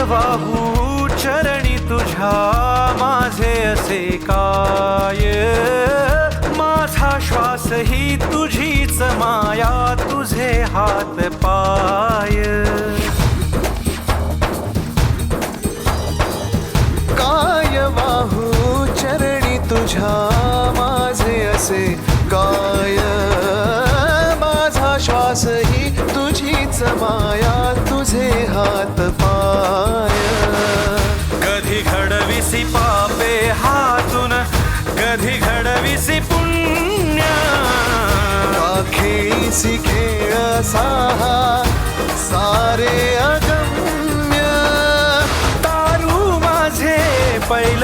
वाहू चरणी तुझ्या माझे असे काय, माझा श्वास ही तुझीच माया, तुझे हात पाय. काय वाहू चरणी तुझ्या माझे असे काय, माझा श्वास ही तुझीच माया, तुझे हात पाय. कधी घडविसी पापे हातून, कधी घडविसी पुण्य, खेळीसी खेळ साहा सारे अगम्य. तारू माझे पैल